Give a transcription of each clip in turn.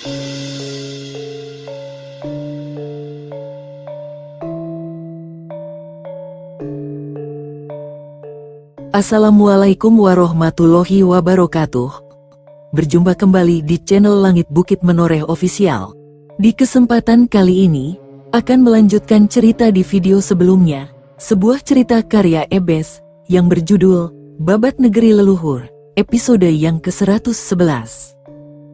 Assalamualaikum warahmatullahi wabarakatuh. Berjumpa kembali di channel Langit Bukit Menoreh Official. Di kesempatan kali ini, akan melanjutkan cerita di video sebelumnya, sebuah cerita karya Ebes, yang berjudul, Babat Negeri Leluhur, episode yang ke-111.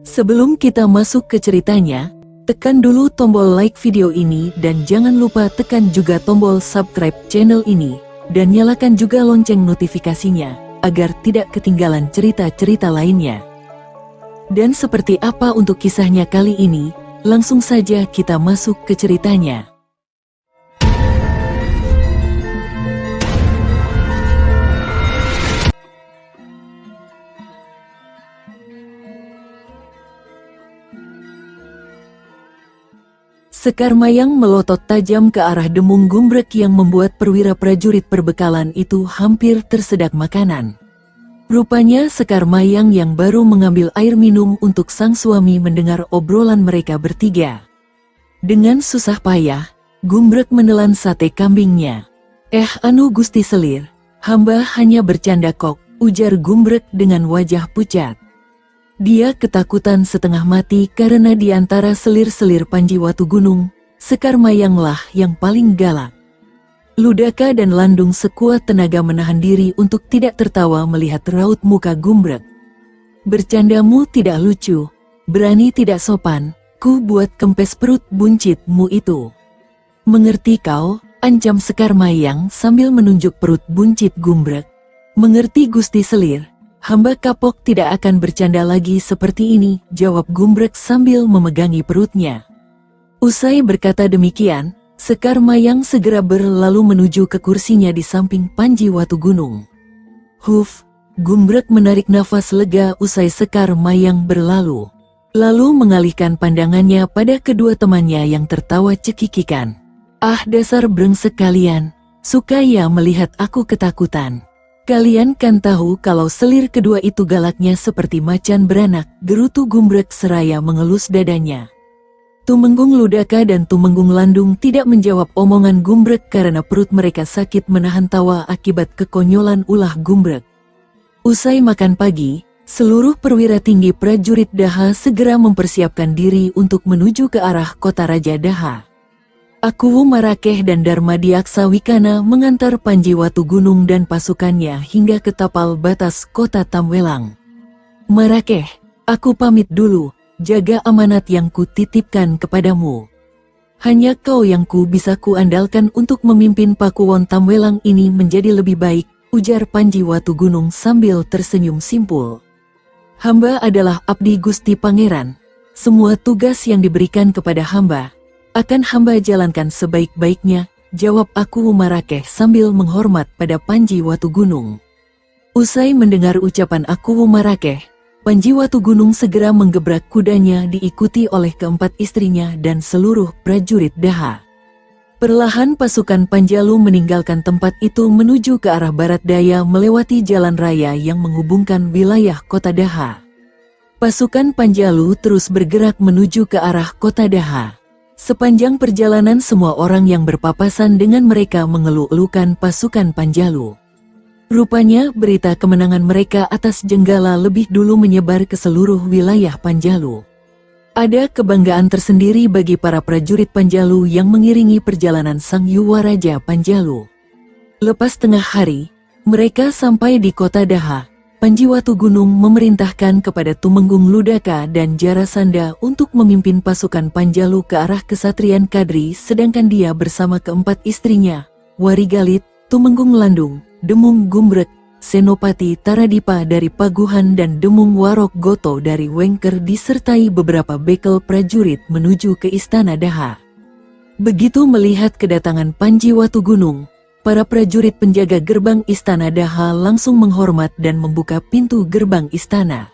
Sebelum kita masuk ke ceritanya, tekan dulu tombol like video ini dan jangan lupa tekan juga tombol subscribe channel ini, dan nyalakan juga lonceng notifikasinya, agar tidak ketinggalan cerita-cerita lainnya. Dan seperti apa untuk kisahnya kali ini, langsung saja kita masuk ke ceritanya. Sekar Mayang melotot tajam ke arah Demung Gumbrek yang membuat perwira prajurit perbekalan itu hampir tersedak makanan. Rupanya Sekar Mayang yang baru mengambil air minum untuk sang suami mendengar obrolan mereka bertiga. Dengan susah payah, Gumbrek menelan sate kambingnya. Anu Gusti Selir, hamba hanya bercanda kok, ujar Gumbrek dengan wajah pucat. Dia ketakutan setengah mati karena di antara selir-selir Panji Watu Gunung, Sekar Mayanglah yang paling galak. Ludaka dan Landung sekuat tenaga menahan diri untuk tidak tertawa melihat raut muka Gumbrek. Bercandamu tidak lucu, berani tidak sopan, ku buat kempes perut buncitmu itu. Mengerti kau, ancam Sekar Mayang sambil menunjuk perut buncit Gumbrek. Mengerti Gusti Selir. Hamba kapok tidak akan bercanda lagi seperti ini, jawab Gumbrek sambil memegangi perutnya. Usai berkata demikian, Sekar Mayang segera berlalu menuju ke kursinya di samping Panji Watu Gunung. Huf, Gumbrek menarik nafas lega usai Sekar Mayang berlalu. Lalu mengalihkan pandangannya pada kedua temannya yang tertawa cekikikan. Ah, dasar brengsek kalian, suka ya melihat aku ketakutan. Kalian kan tahu kalau selir kedua itu galaknya seperti macan beranak, gerutu Gumbrek seraya mengelus dadanya. Tumenggung Ludaka dan Tumenggung Landung tidak menjawab omongan Gumbrek karena perut mereka sakit menahan tawa akibat kekonyolan ulah Gumbrek. Usai makan pagi, seluruh perwira tinggi prajurit Daha segera mempersiapkan diri untuk menuju ke arah kota Raja Daha. Akuwu Marakeh dan Darmadiaksa Wikana mengantar Panji Watu Gunung dan pasukannya hingga ke tapal batas kota Tamwelang. Marakeh, aku pamit dulu, jaga amanat yang kutitipkan kepadamu. Hanya kau yang bisa kuandalkan untuk memimpin Pakuwon Tamwelang ini menjadi lebih baik, ujar Panji Watu Gunung sambil tersenyum simpul. Hamba adalah abdi Gusti Pangeran, semua tugas yang diberikan kepada hamba akan hamba jalankan sebaik-baiknya, jawab Akuwu Marakeh sambil menghormat pada Panji Watu Gunung. Usai mendengar ucapan Akuwu Marakeh, Panji Watu Gunung segera menggebrak kudanya diikuti oleh keempat istrinya dan seluruh prajurit Daha. Perlahan pasukan Panjalu meninggalkan tempat itu menuju ke arah barat daya melewati jalan raya yang menghubungkan wilayah kota Daha. Pasukan Panjalu terus bergerak menuju ke arah kota Daha. Sepanjang perjalanan semua orang yang berpapasan dengan mereka mengeluh-elukan pasukan Panjalu. Rupanya berita kemenangan mereka atas Jenggala lebih dulu menyebar ke seluruh wilayah Panjalu. Ada kebanggaan tersendiri bagi para prajurit Panjalu yang mengiringi perjalanan Sang Yuwa Raja Panjalu. Lepas tengah hari, mereka sampai di kota Daha. Panji Watu Gunung memerintahkan kepada Tumenggung Ludaka dan Jarasanda untuk memimpin pasukan Panjalu ke arah Kesatrian Kadri sedangkan dia bersama keempat istrinya, Warigalit, Tumenggung Landung, Demung Gumbrek, Senopati Taradipa dari Paguhan dan Demung Warok Goto dari Wengker disertai beberapa bekel prajurit menuju ke Istana Daha. Begitu melihat kedatangan Panji Watu Gunung, para prajurit penjaga gerbang Istana Daha langsung menghormat dan membuka pintu gerbang istana.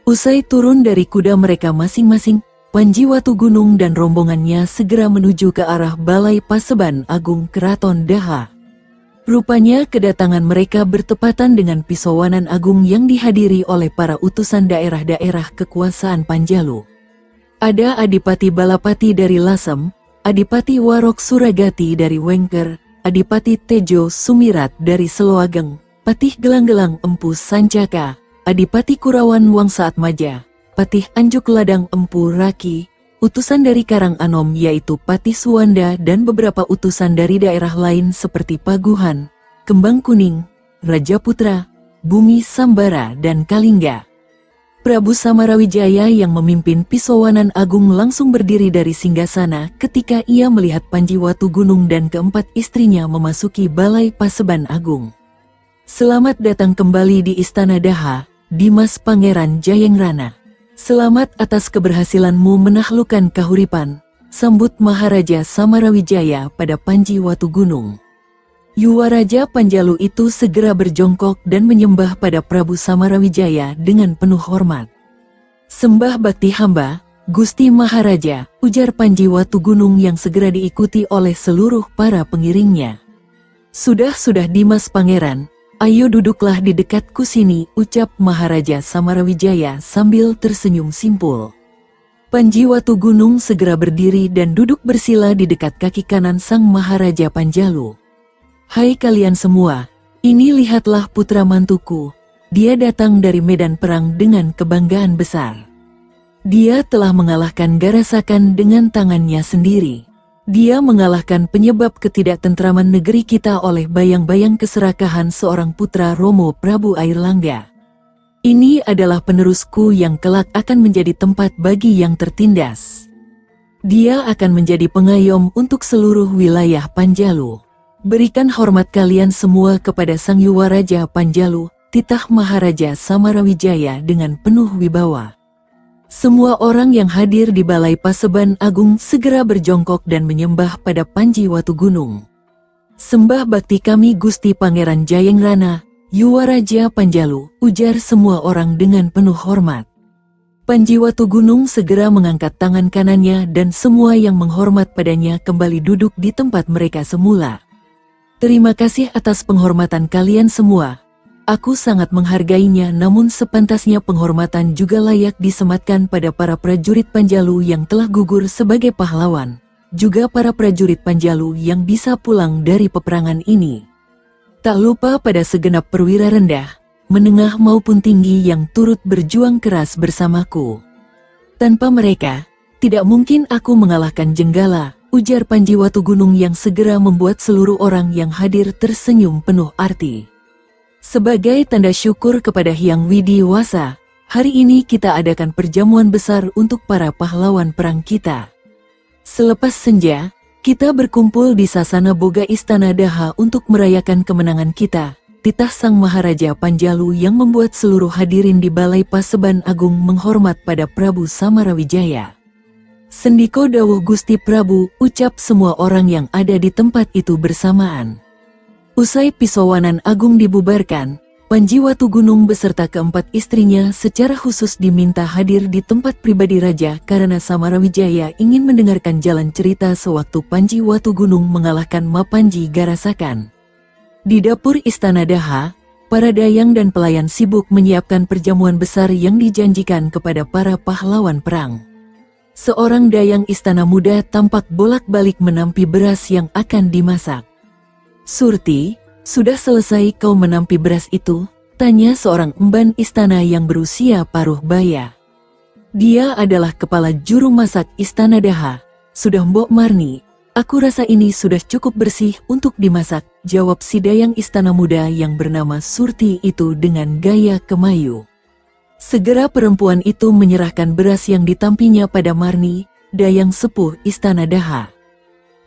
Usai turun dari kuda mereka masing-masing, Panji Watu Gunung dan rombongannya segera menuju ke arah Balai Paseban Agung Keraton Daha. Rupanya kedatangan mereka bertepatan dengan pisauanan agung yang dihadiri oleh para utusan daerah-daerah kekuasaan Panjalu. Ada Adipati Balapati dari Lasem, Adipati Warok Suragati dari Wengker, Adipati Tejo Sumirat dari Seloageng, Patih Gelang-Gelang Empu Sancaka, Adipati Kurawan Wangsa Atmaja, Patih Anjuk Ladang Empu Raki, utusan dari Karang Anom yaitu Patih Suwanda dan beberapa utusan dari daerah lain seperti Paguhan, Kembang Kuning, Rajaputra, Bumi Sambara dan Kalingga. Prabu Samarawijaya yang memimpin Pisowanan Agung langsung berdiri dari singgasana ketika ia melihat Panji Watugunung dan keempat istrinya memasuki Balai Paseban Agung. Selamat datang kembali di Istana Daha, Dimas Pangeran Jayengrana. Selamat atas keberhasilanmu menaklukkan Kahuripan, sambut Maharaja Samarawijaya pada Panji Watugunung. Yuwaraja Panjalu itu segera berjongkok dan menyembah pada Prabu Samarawijaya dengan penuh hormat. Sembah bakti hamba, Gusti Maharaja, ujar Panji Watugunung yang segera diikuti oleh seluruh para pengiringnya. Sudah Dimas Pangeran, ayo duduklah di dekatku sini, ucap Maharaja Samarawijaya sambil tersenyum simpul. Panji Watugunung segera berdiri dan duduk bersila di dekat kaki kanan sang Maharaja Panjalu. Hai kalian semua, ini lihatlah putra mantuku, dia datang dari medan perang dengan kebanggaan besar. Dia telah mengalahkan Garasakan dengan tangannya sendiri. Dia mengalahkan penyebab ketidaktentraman negeri kita oleh bayang-bayang keserakahan seorang putra Romo Prabu Airlangga. Ini adalah penerusku yang kelak akan menjadi tempat bagi yang tertindas. Dia akan menjadi pengayom untuk seluruh wilayah Panjalu. Berikan hormat kalian semua kepada Sang Yuwaraja Panjalu, titah Maharaja Samarawijaya dengan penuh wibawa. Semua orang yang hadir di Balai Paseban Agung segera berjongkok dan menyembah pada Panji Watugunung. Sembah bakti kami Gusti Pangeran Jayengrana, Yuwaraja Panjalu, ujar semua orang dengan penuh hormat. Panji Watugunung segera mengangkat tangan kanannya dan semua yang menghormat padanya kembali duduk di tempat mereka semula. Terima kasih atas penghormatan kalian semua. Aku sangat menghargainya, namun sepantasnya penghormatan juga layak disematkan pada para prajurit Panjalu yang telah gugur sebagai pahlawan, juga para prajurit Panjalu yang bisa pulang dari peperangan ini. Tak lupa pada segenap perwira rendah, menengah maupun tinggi yang turut berjuang keras bersamaku. Tanpa mereka, tidak mungkin aku mengalahkan Jenggala, ujar Panji Watugunung yang segera membuat seluruh orang yang hadir tersenyum penuh arti. Sebagai tanda syukur kepada Hyang Widiwasa, hari ini kita adakan perjamuan besar untuk para pahlawan perang kita. Selepas senja, kita berkumpul di Sasana Boga Istana Daha untuk merayakan kemenangan kita, titah Sang Maharaja Panjalu yang membuat seluruh hadirin di Balai Paseban Agung menghormat pada Prabu Samarawijaya. Sendiko dawuh Gusti Prabu, ucap semua orang yang ada di tempat itu bersamaan. Usai Pisowanan Agung dibubarkan, Panji Watugunung beserta keempat istrinya secara khusus diminta hadir di tempat pribadi raja karena Samarawijaya ingin mendengarkan jalan cerita sewaktu Panji Watugunung mengalahkan Mapanji Garasakan. Di dapur Istana Daha, para dayang dan pelayan sibuk menyiapkan perjamuan besar yang dijanjikan kepada para pahlawan perang. Seorang dayang istana muda tampak bolak-balik menampi beras yang akan dimasak. Surti, sudah selesai kau menampi beras itu? Tanya seorang emban istana yang berusia paruh baya. Dia adalah kepala juru masak Istana Daha. Sudah Mbok Marni, aku rasa ini sudah cukup bersih untuk dimasak, jawab si dayang istana muda yang bernama Surti itu dengan gaya kemayu. Segera perempuan itu menyerahkan beras yang ditampinya pada Marni, dayang sepuh Istana Daha.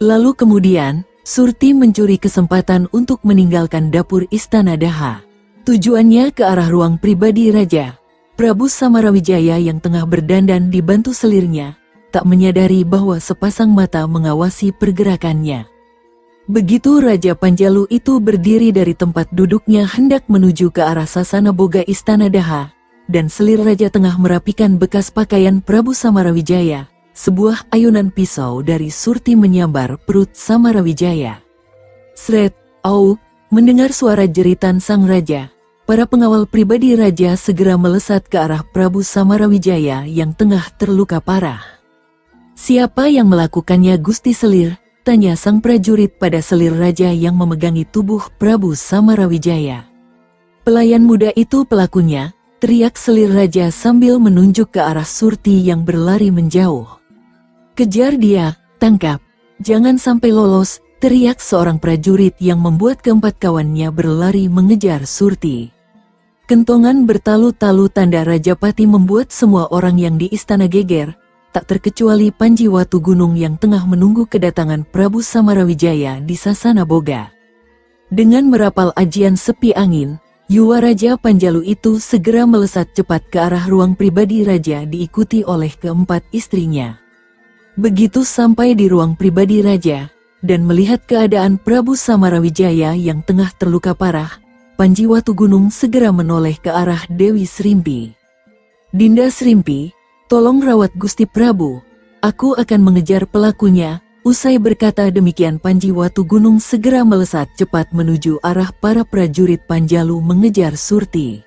Lalu kemudian, Surti mencuri kesempatan untuk meninggalkan dapur Istana Daha. Tujuannya ke arah ruang pribadi Raja. Prabu Samarawijaya yang tengah berdandan dibantu selirnya, tak menyadari bahwa sepasang mata mengawasi pergerakannya. Begitu Raja Panjalu itu berdiri dari tempat duduknya hendak menuju ke arah Sasana Boga Istana Daha, dan selir Raja tengah merapikan bekas pakaian Prabu Samarawijaya, sebuah ayunan pisau dari Surti menyambar perut Samarawijaya. Sret, au, mendengar suara jeritan sang raja, para pengawal pribadi raja segera melesat ke arah Prabu Samarawijaya yang tengah terluka parah. Siapa yang melakukannya Gusti Selir? Tanya sang prajurit pada selir raja yang memegangi tubuh Prabu Samarawijaya. Pelayan muda itu pelakunya, teriak selir raja sambil menunjuk ke arah Surti yang berlari menjauh. Kejar dia, tangkap, jangan sampai lolos, teriak seorang prajurit yang membuat keempat kawannya berlari mengejar Surti. Kentongan bertalu-talu tanda Rajapati membuat semua orang yang di istana geger, tak terkecuali Panji Watugunung yang tengah menunggu kedatangan Prabu Samarawijaya di Sasana Boga. Dengan merapal ajian sepi angin, Yuwa Raja Panjalu itu segera melesat cepat ke arah ruang pribadi raja diikuti oleh keempat istrinya. Begitu sampai di ruang pribadi raja, dan melihat keadaan Prabu Samarawijaya yang tengah terluka parah, Panji Watugunung segera menoleh ke arah Dewi Srimpi. Dinda Srimpi, tolong rawat Gusti Prabu, aku akan mengejar pelakunya. Usai berkata demikian Panji Watugunung segera melesat cepat menuju arah para prajurit Panjalu mengejar Surti.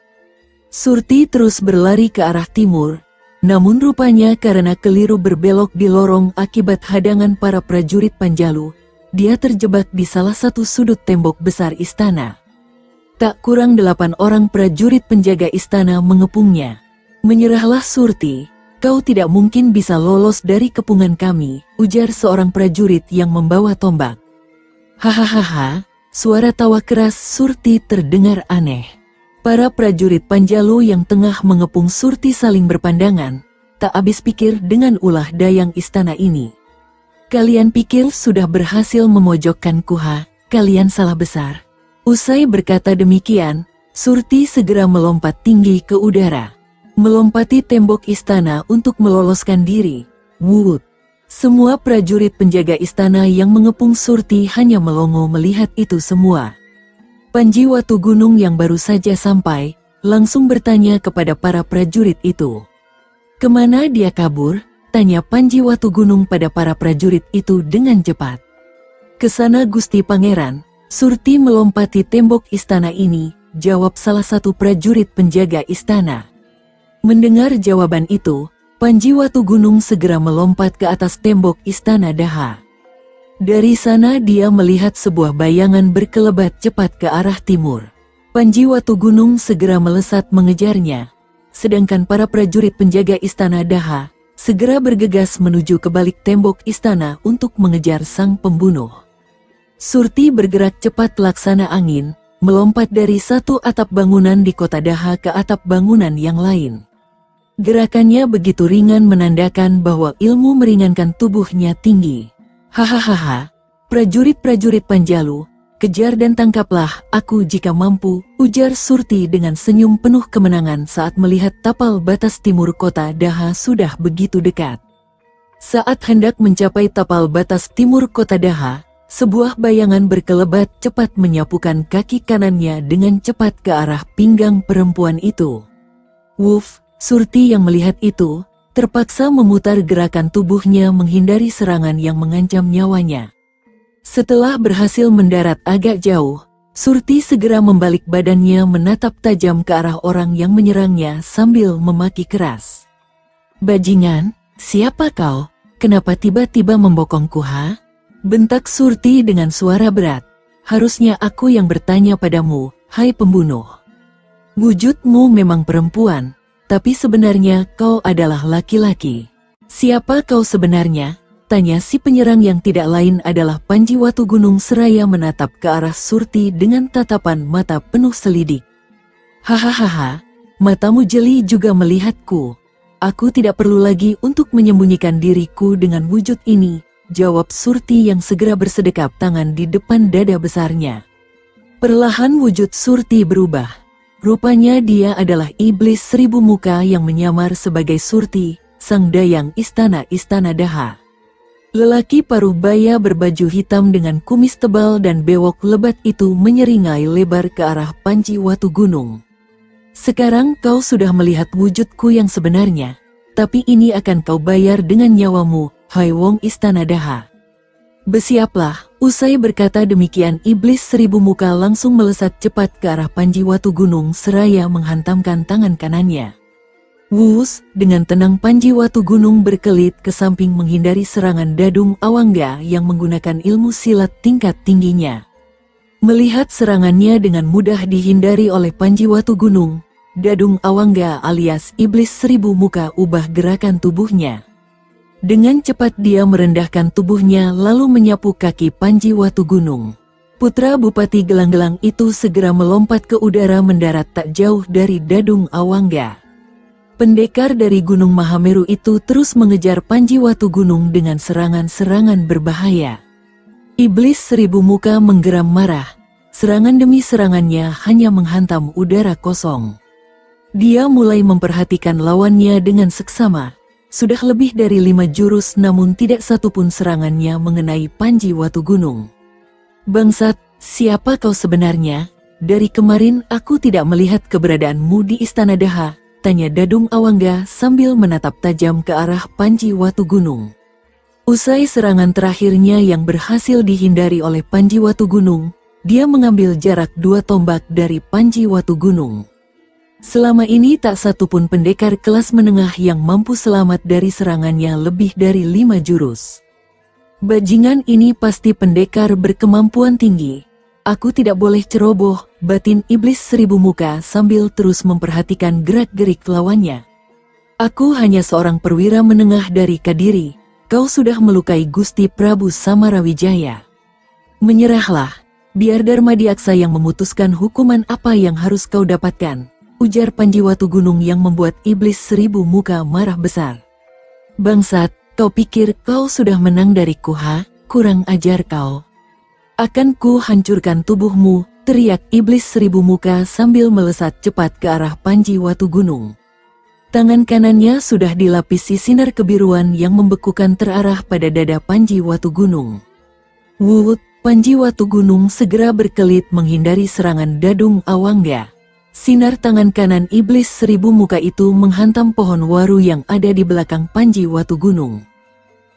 Surti terus berlari ke arah timur, namun rupanya karena keliru berbelok di lorong akibat hadangan para prajurit Panjalu, dia terjebak di salah satu sudut tembok besar istana. Tak kurang 8 orang prajurit penjaga istana mengepungnya. Menyerahlah Surti. Kau tidak mungkin bisa lolos dari kepungan kami, ujar seorang prajurit yang membawa tombak. Hahaha, suara tawa keras Surti terdengar aneh. Para prajurit Panjalu yang tengah mengepung Surti saling berpandangan, tak habis pikir dengan ulah dayang istana ini. Kalian pikir sudah berhasil memojokkan Kuha, kalian salah besar. Usai berkata demikian, Surti segera melompat tinggi ke udara. Melompati tembok istana untuk meloloskan diri. Wut! Semua prajurit penjaga istana yang mengepung Surti hanya melongo melihat itu semua. Panji Watugunung yang baru saja sampai, langsung bertanya kepada para prajurit itu. Kemana dia kabur? Tanya Panji Watugunung pada para prajurit itu dengan cepat. Kesana Gusti Pangeran. Surti melompati tembok istana ini, jawab salah satu prajurit penjaga istana. Mendengar jawaban itu, Panji Watugunung segera melompat ke atas tembok istana Daha. Dari sana dia melihat sebuah bayangan berkelebat cepat ke arah timur. Panji Watugunung segera melesat mengejarnya, sedangkan para prajurit penjaga istana Daha segera bergegas menuju ke balik tembok istana untuk mengejar sang pembunuh. Surti bergerak cepat laksana angin, melompat dari satu atap bangunan di kota Daha ke atap bangunan yang lain. Gerakannya begitu ringan menandakan bahwa ilmu meringankan tubuhnya tinggi. Hahaha, prajurit-prajurit Panjalu, kejar dan tangkaplah aku jika mampu, ujar Surti dengan senyum penuh kemenangan saat melihat tapal batas timur kota Daha sudah begitu dekat. Saat hendak mencapai tapal batas timur kota Daha, sebuah bayangan berkelebat cepat menyapukan kaki kanannya dengan cepat ke arah pinggang perempuan itu. Wuf! Surti yang melihat itu, terpaksa memutar gerakan tubuhnya menghindari serangan yang mengancam nyawanya. Setelah berhasil mendarat agak jauh, Surti segera membalik badannya menatap tajam ke arah orang yang menyerangnya sambil memaki keras. Bajingan, siapa kau? Kenapa tiba-tiba membokongku ha? Bentak Surti dengan suara berat. Harusnya aku yang bertanya padamu, hai pembunuh. Wujudmu memang perempuan. Tapi sebenarnya kau adalah laki-laki. Siapa kau sebenarnya? Tanya si penyerang yang tidak lain adalah Panji Watugunung seraya menatap ke arah Surti dengan tatapan mata penuh selidik. Hahaha, matamu jeli juga melihatku. Aku tidak perlu lagi untuk menyembunyikan diriku dengan wujud ini, jawab Surti yang segera bersedekap tangan di depan dada besarnya. Perlahan wujud Surti berubah. Rupanya dia adalah iblis 1000 muka yang menyamar sebagai Surti, sang dayang istana Daha. Lelaki paruh baya berbaju hitam dengan kumis tebal dan bewok lebat itu menyeringai lebar ke arah Panji Watugunung. Sekarang kau sudah melihat wujudku yang sebenarnya, tapi ini akan kau bayar dengan nyawamu, hai wong istana Daha. Bersiaplah. Usai berkata demikian iblis 1000 muka langsung melesat cepat ke arah Panji Watugunung seraya menghantamkan tangan kanannya. Wus, dengan tenang Panji Watu Gunung berkelit ke samping menghindari serangan Dadung Awangga yang menggunakan ilmu silat tingkat tingginya. Melihat serangannya dengan mudah dihindari oleh Panji Watu Gunung, Dadung Awangga alias Iblis Seribu Muka ubah gerakan tubuhnya. Dengan cepat dia merendahkan tubuhnya lalu menyapu kaki Panji Watu Gunung. Putra Bupati Gelang-Gelang itu segera melompat ke udara mendarat tak jauh dari Dadung Awangga. Pendekar dari Gunung Mahameru itu terus mengejar Panji Watu Gunung dengan serangan-serangan berbahaya. Iblis Seribu Muka menggeram marah. Serangan demi serangannya hanya menghantam udara kosong. Dia mulai memperhatikan lawannya dengan seksama. Sudah lebih dari 5 jurus namun tidak satupun serangannya mengenai Panji Watu Gunung. "Bangsat, siapa kau sebenarnya? Dari kemarin aku tidak melihat keberadaanmu di Istana Daha," tanya Dadung Awangga sambil menatap tajam ke arah Panji Watu Gunung. Usai serangan terakhirnya yang berhasil dihindari oleh Panji Watu Gunung, dia mengambil jarak 2 tombak dari Panji Watu Gunung. Selama ini tak satupun pendekar kelas menengah yang mampu selamat dari serangannya lebih dari 5 jurus. "Bajingan ini pasti pendekar berkemampuan tinggi. Aku tidak boleh ceroboh," batin Iblis Seribu Muka sambil terus memperhatikan gerak-gerik lawannya. "Aku hanya seorang perwira menengah dari Kadiri. Kau sudah melukai Gusti Prabu Samarawijaya. Menyerahlah, biar Darmadiaksa yang memutuskan hukuman apa yang harus kau dapatkan," ujar Panji Watu Gunung yang membuat Iblis Seribu Muka marah besar. "Bangsat, kau pikir kau sudah menang dariku, ha? Kurang ajar kau. Akan ku hancurkan tubuhmu," teriak Iblis Seribu Muka sambil melesat cepat ke arah Panji Watu Gunung. Tangan kanannya sudah dilapisi sinar kebiruan yang membekukan terarah pada dada Panji Watu Gunung. Wut, Panji Watu Gunung segera berkelit menghindari serangan Dadung Awangga. Sinar tangan kanan Iblis Seribu Muka itu menghantam pohon waru yang ada di belakang Panji Watu Gunung.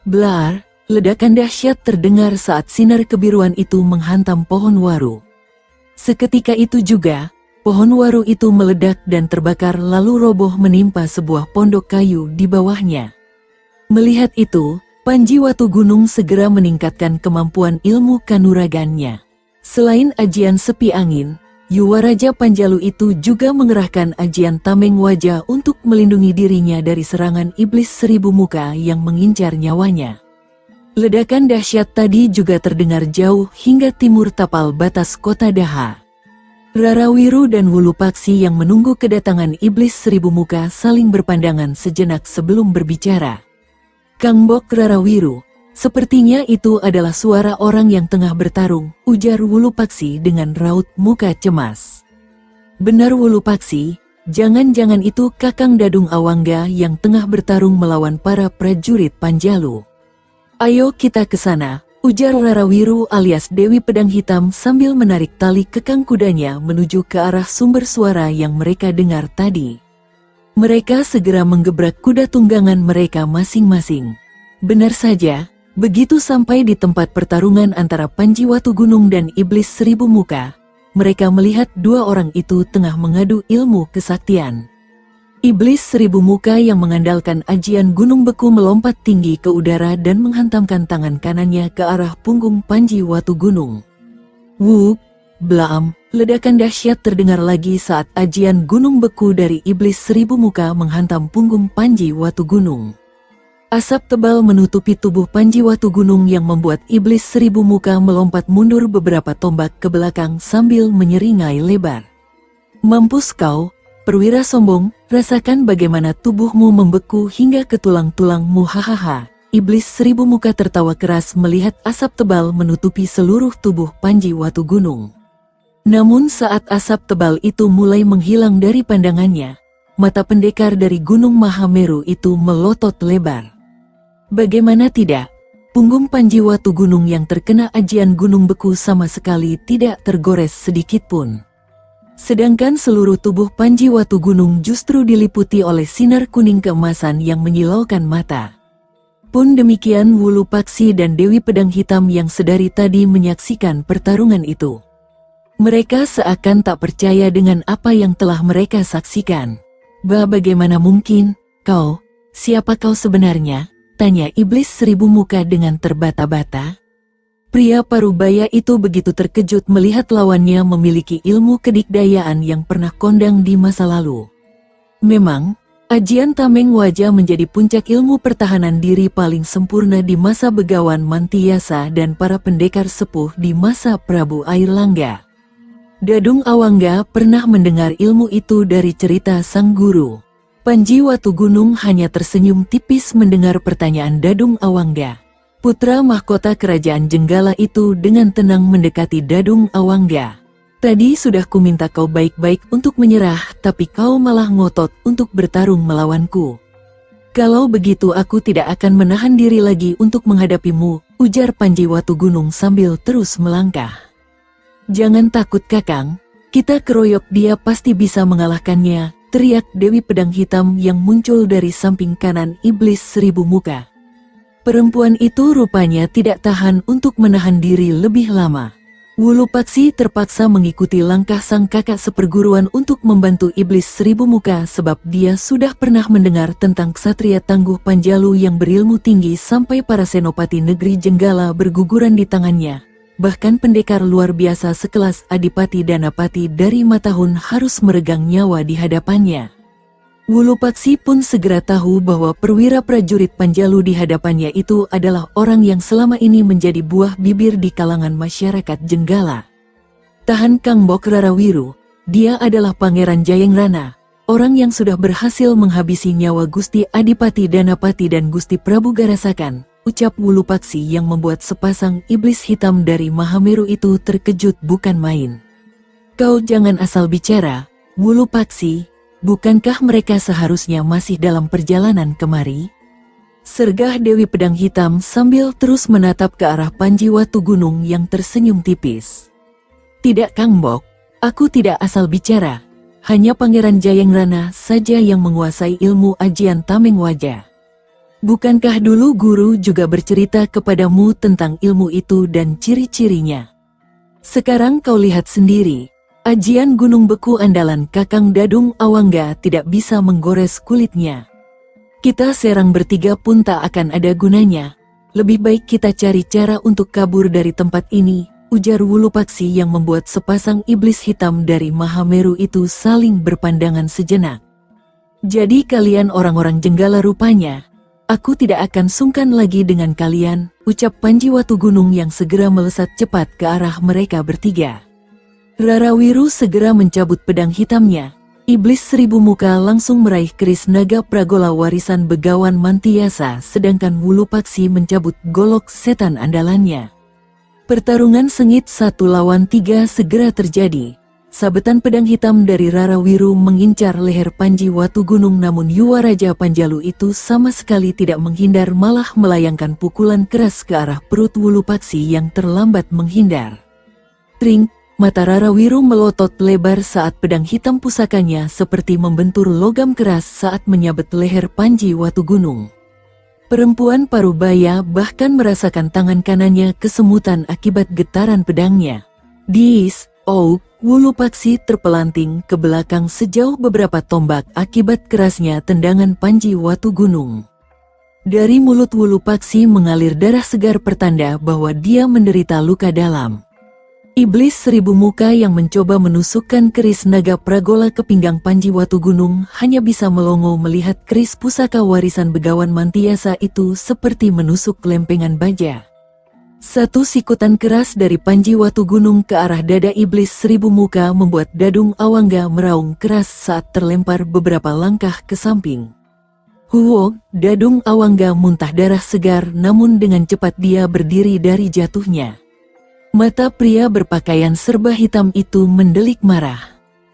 Blar! Ledakan dahsyat terdengar saat sinar kebiruan itu menghantam pohon waru. Seketika itu juga, pohon waru itu meledak dan terbakar lalu roboh menimpa sebuah pondok kayu di bawahnya. Melihat itu, Panji Watu Gunung segera meningkatkan kemampuan ilmu kanuragannya. Selain ajian sepi angin, Yuwaraja Panjalu itu juga mengerahkan ajian tameng wajah untuk melindungi dirinya dari serangan Iblis Seribu Muka yang mengincar nyawanya. Ledakan dahsyat tadi juga terdengar jauh hingga timur tapal batas kota Daha. Rarawiru dan Wulupaksi yang menunggu kedatangan Iblis Seribu Muka saling berpandangan sejenak sebelum berbicara. "Kangbok Rarawiru, sepertinya itu adalah suara orang yang tengah bertarung," ujar Wulupaksi dengan raut muka cemas. "Benar Wulupaksi, jangan-jangan itu Kakang Dadung Awangga yang tengah bertarung melawan para prajurit Panjalu. Ayo kita ke sana," ujar Rarawiru alias Dewi Pedang Hitam sambil menarik tali kekang kudanya menuju ke arah sumber suara yang mereka dengar tadi. Mereka segera menggebrak kuda tunggangan mereka masing-masing. Benar saja, begitu sampai di tempat pertarungan antara Panji Watu Gunung dan Iblis Seribu Muka, mereka melihat 2 orang itu tengah mengadu ilmu kesaktian. Iblis Seribu Muka yang mengandalkan ajian gunung beku melompat tinggi ke udara dan menghantamkan tangan kanannya ke arah punggung Panji Watu Gunung. Wuk, blaam, ledakan dahsyat terdengar lagi saat ajian gunung beku dari Iblis Seribu Muka menghantam punggung Panji Watu Gunung. Asap tebal menutupi tubuh Panji Watu Gunung yang membuat Iblis Seribu Muka melompat mundur beberapa tombak ke belakang sambil menyeringai lebar. "Mampus kau, perwira sombong, rasakan bagaimana tubuhmu membeku hingga ke tulang-tulangmu, hahaha." Iblis Seribu Muka tertawa keras melihat asap tebal menutupi seluruh tubuh Panji Watu Gunung. Namun saat asap tebal itu mulai menghilang dari pandangannya, mata pendekar dari Gunung Mahameru itu melotot lebar. Bagaimana tidak, punggung Panji Watu Gunung yang terkena ajian gunung beku sama sekali tidak tergores sedikit pun. Sedangkan seluruh tubuh Panji Watu Gunung justru diliputi oleh sinar kuning keemasan yang menyilaukan mata. Pun demikian Wulupaksi dan Dewi Pedang Hitam yang sedari tadi menyaksikan pertarungan itu. Mereka seakan tak percaya dengan apa yang telah mereka saksikan. Bagaimana mungkin? Kau, siapa kau sebenarnya? Tanya iblis seribu muka dengan terbata-bata. Pria parubaya itu begitu terkejut melihat lawannya memiliki ilmu kedikdayaan yang pernah kondang di masa lalu. Memang, ajian Tameng Waja menjadi puncak ilmu pertahanan diri paling sempurna di masa Begawan Mantiasa dan para pendekar sepuh di masa Prabu Airlangga. Dadung Awangga pernah mendengar ilmu itu dari cerita sang guru. Panji Watugunung hanya tersenyum tipis mendengar pertanyaan Dadung Awangga. Putra mahkota kerajaan Jenggala itu dengan tenang mendekati Dadung Awangga. Tadi sudah kuminta kau baik-baik untuk menyerah, tapi kau malah ngotot untuk bertarung melawanku. Kalau begitu aku tidak akan menahan diri lagi untuk menghadapimu, ujar Panji Watugunung sambil terus melangkah. Jangan takut Kakang, kita keroyok dia pasti bisa mengalahkannya, teriak Dewi Pedang Hitam yang muncul dari samping kanan iblis seribu muka. Perempuan itu rupanya tidak tahan untuk menahan diri lebih lama. Wulupaksi terpaksa mengikuti langkah sang kakak seperguruan untuk membantu iblis seribu muka sebab dia sudah pernah mendengar tentang ksatria tangguh Panjalu yang berilmu tinggi sampai para senopati negeri Jenggala berguguran di tangannya. Bahkan pendekar luar biasa sekelas Adipati Danapati dari Matahun harus meregang nyawa di hadapannya. Wulupaksi pun segera tahu bahwa perwira prajurit Panjalu di hadapannya itu adalah orang yang selama ini menjadi buah bibir di kalangan masyarakat Jenggala. Tahan Kang Bok Rarawiru, dia adalah Pangeran Jayengrana, orang yang sudah berhasil menghabisi nyawa Gusti Adipati Danapati dan Gusti Prabu Garasakan, ucap Wulupaksi yang membuat sepasang iblis hitam dari Mahameru itu terkejut bukan main. Kau jangan asal bicara, Wulupaksi. Bukankah mereka seharusnya masih dalam perjalanan kemari? Sergah Dewi Pedang Hitam sambil terus menatap ke arah Panji Watugunung yang tersenyum tipis. Tidak Kang Bok, aku tidak asal bicara. Hanya Pangeran Jayengrana saja yang menguasai ilmu ajian Tameng Waja. Bukankah dulu guru juga bercerita kepadamu tentang ilmu itu dan ciri-cirinya? Sekarang kau lihat sendiri. Ajian Gunung Beku andalan Kakang Dadung Awangga tidak bisa menggores kulitnya. Kita serang bertiga pun tak akan ada gunanya. Lebih baik kita cari cara untuk kabur dari tempat ini, ujar Wulupaksi yang membuat sepasang iblis hitam dari Mahameru itu saling berpandangan sejenak. Jadi kalian orang-orang Jenggala rupanya. Aku tidak akan sungkan lagi dengan kalian, ucap Panji Watugunung yang segera melesat cepat ke arah mereka bertiga. Rarawiru segera mencabut pedang hitamnya. Iblis seribu muka langsung meraih keris naga pragola warisan Begawan Mantiasa, sedangkan Wulupaksi mencabut golok setan andalannya. Pertarungan sengit 1 lawan 3 segera terjadi. Sabetan pedang hitam dari Rarawiru mengincar leher Panji Watugunung, namun Yuwaraja Panjalu itu sama sekali tidak menghindar, malah melayangkan pukulan keras ke arah perut Wulupaksi yang terlambat menghindar. Tring! Mata Rarawiru melotot lebar saat pedang hitam pusakanya seperti membentur logam keras saat menyabet leher Panji Watugunung. Perempuan parubaya bahkan merasakan tangan kanannya kesemutan akibat getaran pedangnya. Diis, Wulupaksi terpelanting ke belakang sejauh beberapa tombak akibat kerasnya tendangan Panji Watugunung. Dari mulut Wulupaksi mengalir darah segar pertanda bahwa dia menderita luka dalam. Iblis seribu muka yang mencoba menusukkan keris naga pragola ke pinggang Panji Watugunung hanya bisa melongo melihat keris pusaka warisan Begawan Mantiasa itu seperti menusuk lempengan baja. Satu sikutan keras dari Panji Watugunung ke arah dada iblis seribu muka membuat Dadung Awangga meraung keras saat terlempar beberapa langkah ke samping. Dadung Awangga muntah darah segar, namun dengan cepat dia berdiri dari jatuhnya. Mata pria berpakaian serba hitam itu mendelik marah.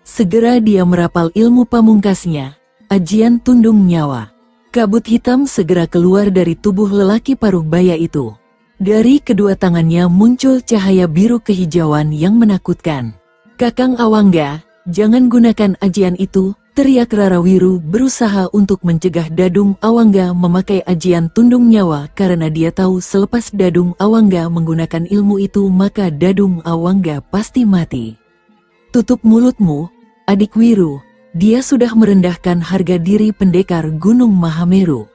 Segera dia merapal ilmu pamungkasnya, ajian tundung nyawa. Kabut hitam segera keluar dari tubuh lelaki parubaya itu. Dari kedua tangannya muncul cahaya biru kehijauan yang menakutkan. Kakang Awangga, jangan gunakan ajian itu, teriak Rarawiru berusaha untuk mencegah Dadung Awangga memakai ajian tundung nyawa karena dia tahu selepas Dadung Awangga menggunakan ilmu itu maka Dadung Awangga pasti mati. Tutup mulutmu, adik Wiru, dia sudah merendahkan harga diri pendekar Gunung Mahameru.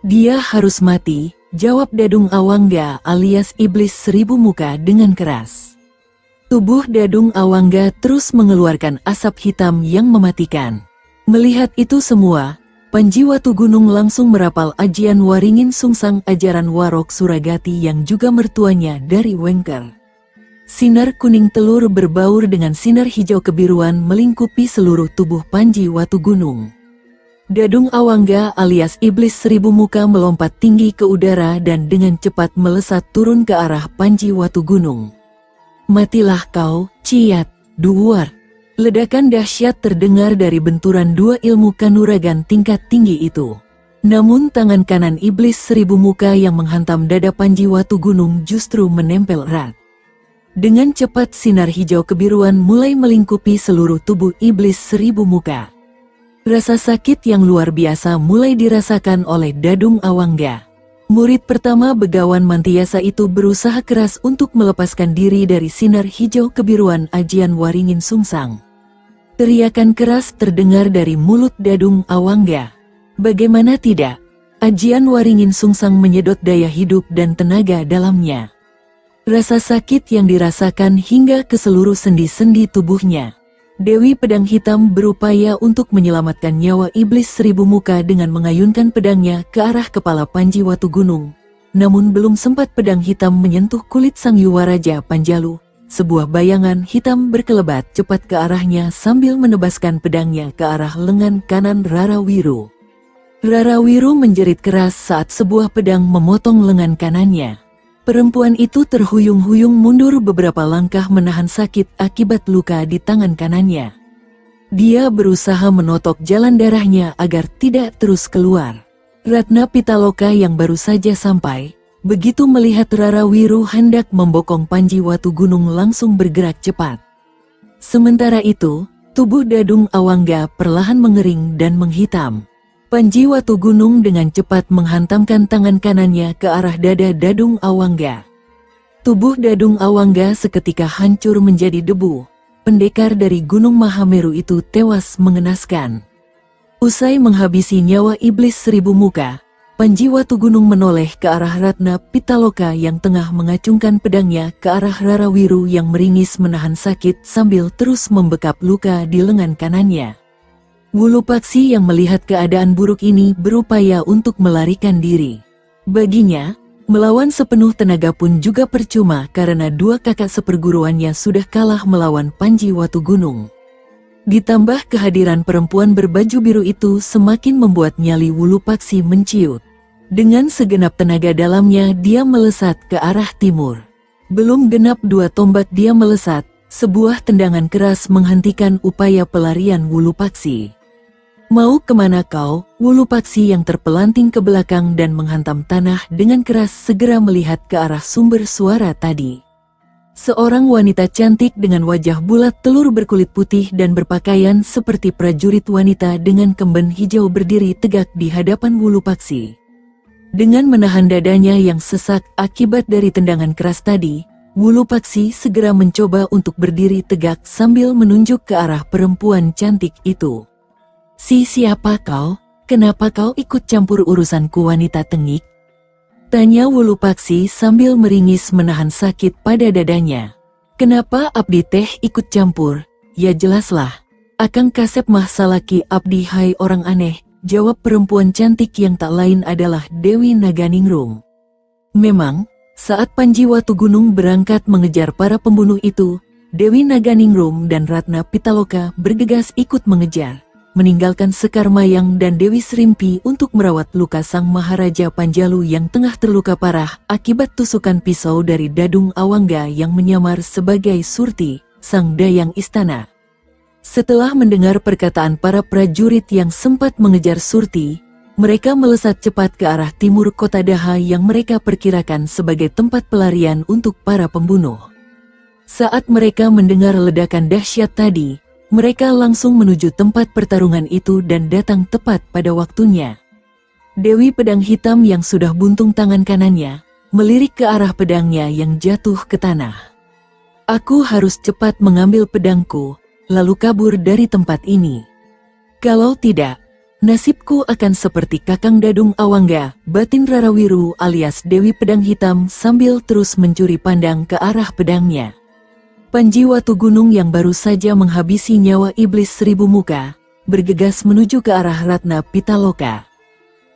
Dia harus mati, jawab Dadung Awangga alias Iblis Seribu Muka dengan keras. Tubuh Dadung Awangga terus mengeluarkan asap hitam yang mematikan. Melihat itu semua, Panji Watu Gunung langsung merapal ajian Waringin Sungsang ajaran Warok Suragati yang juga mertuanya dari Wengker. Sinar kuning telur berbaur dengan sinar hijau kebiruan melingkupi seluruh tubuh Panji Watu Gunung. Dadung Awangga alias Iblis Seribu Muka melompat tinggi ke udara dan dengan cepat melesat turun ke arah Panji Watu Gunung. Matilah kau, Ciat, Duwar. Ledakan dahsyat terdengar dari benturan dua ilmu kanuragan tingkat tinggi itu. Namun tangan kanan Iblis Seribu Muka yang menghantam dada Panji Watu Gunung justru menempel erat. Dengan cepat sinar hijau kebiruan mulai melingkupi seluruh tubuh Iblis Seribu Muka. Rasa sakit yang luar biasa mulai dirasakan oleh Dadung Awangga. Murid pertama Begawan Mantiasa itu berusaha keras untuk melepaskan diri dari sinar hijau kebiruan ajian Waringin Sungsang. Teriakan keras terdengar dari mulut Dadung Awangga. Bagaimana tidak? Ajian Waringin Sungsang menyedot daya hidup dan tenaga dalamnya. Rasa sakit yang dirasakan hingga ke seluruh sendi-sendi tubuhnya. Dewi Pedang Hitam berupaya untuk menyelamatkan nyawa Iblis Seribu Muka dengan mengayunkan pedangnya ke arah kepala Panji Watu Gunung. Namun belum sempat pedang hitam menyentuh kulit Sang Yuwaraja Panjalu, sebuah bayangan hitam berkelebat cepat ke arahnya sambil menebaskan pedangnya ke arah lengan kanan Rarawiru. Rarawiru menjerit keras saat sebuah pedang memotong lengan kanannya. Perempuan itu terhuyung-huyung mundur beberapa langkah menahan sakit akibat luka di tangan kanannya. Dia berusaha menotok jalan darahnya agar tidak terus keluar. Ratna Pitaloka yang baru saja sampai, begitu melihat Rarawiru hendak membokong Panji Watu Gunung langsung bergerak cepat. Sementara itu, tubuh Dadung Awangga perlahan mengering dan menghitam. Panji Watu Gunung dengan cepat menghantamkan tangan kanannya ke arah dada Dadung Awangga. Tubuh Dadung Awangga seketika hancur menjadi debu. Pendekar dari Gunung Mahameru itu tewas mengenaskan. Usai menghabisi nyawa Iblis Seribu Muka, Panji Watu Gunung menoleh ke arah Ratna Pitaloka yang tengah mengacungkan pedangnya ke arah Rarawiru yang meringis menahan sakit sambil terus membekap luka di lengan kanannya. Wulupaksi yang melihat keadaan buruk ini berupaya untuk melarikan diri. Baginya, melawan sepenuh tenaga pun juga percuma karena dua kakak seperguruannya sudah kalah melawan Panji Watu Gunung. Ditambah kehadiran perempuan berbaju biru itu semakin membuat nyali Wulupaksi menciut. Dengan segenap tenaga dalamnya dia melesat ke arah timur. Belum genap 2 tombak dia melesat, sebuah tendangan keras menghentikan upaya pelarian Wulupaksi. Mau kemana kau? Wulupaksi yang terpelanting ke belakang dan menghantam tanah dengan keras segera melihat ke arah sumber suara tadi. Seorang wanita cantik dengan wajah bulat telur berkulit putih dan berpakaian seperti prajurit wanita dengan kemben hijau berdiri tegak di hadapan Wulupaksi. Dengan menahan dadanya yang sesak akibat dari tendangan keras tadi, Wulupaksi segera mencoba untuk berdiri tegak sambil menunjuk ke arah perempuan cantik itu. Siapa kau? Kenapa kau ikut campur urusanku wanita tengik? Tanya Wulupaksi sambil meringis menahan sakit pada dadanya. Kenapa abdi teh ikut campur? Ya jelaslah. Akang Kasep mah salaki abdi hai orang aneh, jawab perempuan cantik yang tak lain adalah Dewi Naganingrum. Memang, saat Panji Watu Gunung berangkat mengejar para pembunuh itu, Dewi Naganingrum dan Ratna Pitaloka bergegas ikut mengejar, meninggalkan Sekar Mayang dan Dewi Srimpi untuk merawat luka Sang Maharaja Panjalu yang tengah terluka parah akibat tusukan pisau dari Dadung Awangga yang menyamar sebagai Surti, sang dayang istana. Setelah mendengar perkataan para prajurit yang sempat mengejar Surti, mereka melesat cepat ke arah timur kota Daha yang mereka perkirakan sebagai tempat pelarian untuk para pembunuh. Saat mereka mendengar ledakan dahsyat tadi, mereka langsung menuju tempat pertarungan itu dan datang tepat pada waktunya. Dewi Pedang Hitam yang sudah buntung tangan kanannya, melirik ke arah pedangnya yang jatuh ke tanah. Aku harus cepat mengambil pedangku, lalu kabur dari tempat ini. Kalau tidak, nasibku akan seperti Kakang Dadung Awangga, batin Rarawiru alias Dewi Pedang Hitam sambil terus mencuri pandang ke arah pedangnya. Panji Watu Gunung yang baru saja menghabisi nyawa iblis seribu muka, bergegas menuju ke arah Ratna Pitaloka.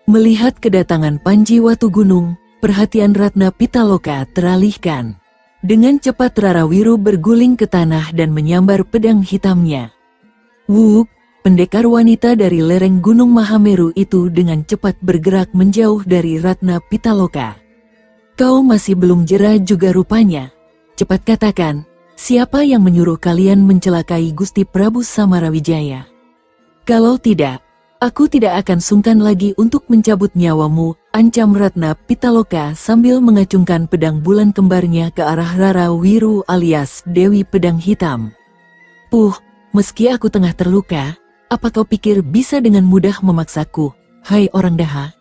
Melihat kedatangan Panji Watu Gunung, perhatian Ratna Pitaloka teralihkan. Dengan cepat Rarawiru berguling ke tanah dan menyambar pedang hitamnya. Wuk, pendekar wanita dari lereng Gunung Mahameru itu dengan cepat bergerak menjauh dari Ratna Pitaloka. Kau masih belum jera juga rupanya. Cepat katakan, siapa yang menyuruh kalian mencelakai Gusti Prabu Samarawijaya? Kalau tidak, aku tidak akan sungkan lagi untuk mencabut nyawamu, ancam Ratna Pitaloka sambil mengacungkan pedang bulan kembarnya ke arah Rarawiru alias Dewi Pedang Hitam. Meski aku tengah terluka, apa kau pikir bisa dengan mudah memaksaku, hai orang daha?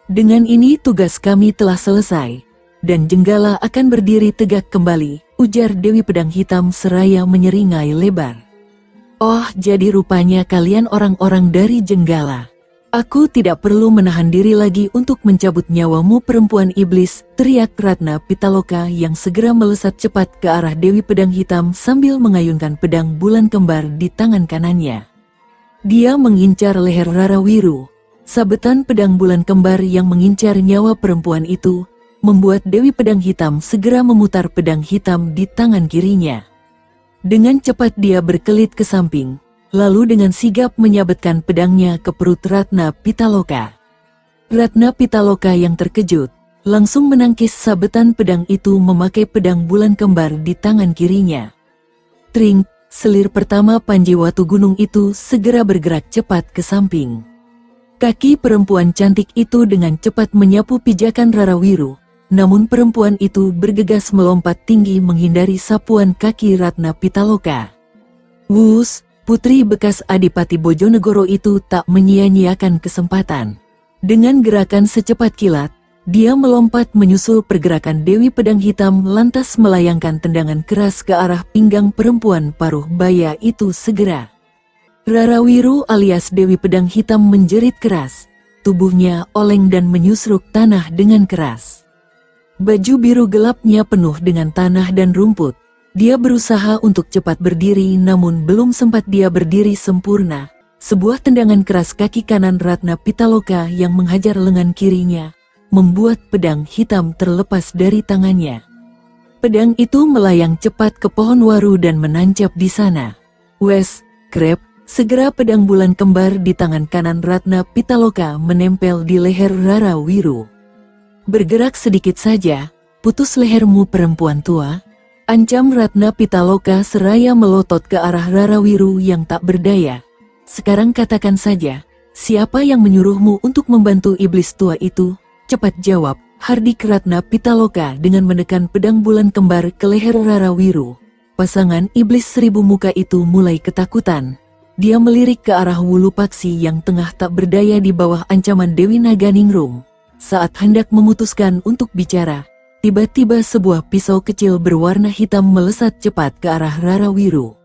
Dengan ini tugas kami telah selesai, dan Jenggala akan berdiri tegak kembali, ujar Dewi Pedang Hitam seraya menyeringai lebar. Oh, jadi rupanya kalian orang-orang dari Jenggala. Aku tidak perlu menahan diri lagi untuk mencabut nyawamu perempuan iblis, teriak Ratna Pitaloka yang segera melesat cepat ke arah Dewi Pedang Hitam sambil mengayunkan pedang bulan kembar di tangan kanannya. Dia mengincar leher Rarawiru. Sabetan pedang bulan kembar yang mengincar nyawa perempuan itu, membuat Dewi Pedang Hitam segera memutar pedang hitam di tangan kirinya. Dengan cepat dia berkelit ke samping, lalu dengan sigap menyabetkan pedangnya ke perut Ratna Pitaloka. Ratna Pitaloka yang terkejut, langsung menangkis sabetan pedang itu memakai pedang bulan kembar di tangan kirinya. Tring, selir pertama Panji Watu Gunung itu segera bergerak cepat ke samping. Kaki perempuan cantik itu dengan cepat menyapu pijakan Rarawiru. Namun perempuan itu bergegas melompat tinggi menghindari sapuan kaki Ratna Pitaloka. Wus, putri bekas Adipati Bojonegoro itu tak menyia-nyiakan kesempatan. Dengan gerakan secepat kilat, dia melompat menyusul pergerakan Dewi Pedang Hitam lantas melayangkan tendangan keras ke arah pinggang perempuan paruh baya itu segera. Rarawiru alias Dewi Pedang Hitam menjerit keras, tubuhnya oleng dan menyusruk tanah dengan keras. Baju biru gelapnya penuh dengan tanah dan rumput. Dia berusaha untuk cepat berdiri namun belum sempat dia berdiri sempurna. Sebuah tendangan keras kaki kanan Ratna Pitaloka yang menghajar lengan kirinya, membuat pedang hitam terlepas dari tangannya. Pedang itu melayang cepat ke pohon waru dan menancap di sana. Wes, krep, segera pedang bulan kembar di tangan kanan Ratna Pitaloka menempel di leher Rarawiru. Bergerak sedikit saja, putus lehermu perempuan tua, ancam Ratna Pitaloka seraya melotot ke arah Rarawiru yang tak berdaya. Sekarang katakan saja, siapa yang menyuruhmu untuk membantu iblis tua itu? Cepat jawab, hardik Ratna Pitaloka dengan menekan pedang bulan kembar ke leher Rarawiru. Pasangan iblis seribu muka itu mulai ketakutan. Dia melirik ke arah Wulu Paksi yang tengah tak berdaya di bawah ancaman Dewi Naganingrum. Saat hendak memutuskan untuk bicara, tiba-tiba sebuah pisau kecil berwarna hitam melesat cepat ke arah Rarawiru.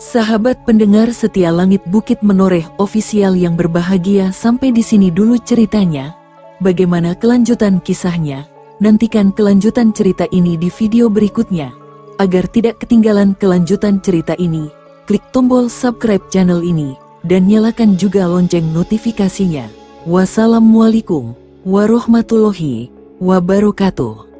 Sahabat pendengar setia Langit Bukit Menoreh ofisial yang berbahagia, sampai di sini dulu ceritanya. Bagaimana kelanjutan kisahnya? Nantikan kelanjutan cerita ini di video berikutnya. Agar tidak ketinggalan kelanjutan cerita ini, klik tombol subscribe channel ini, dan nyalakan juga lonceng notifikasinya. Wassalamualaikum warahmatullahi wabarakatuh.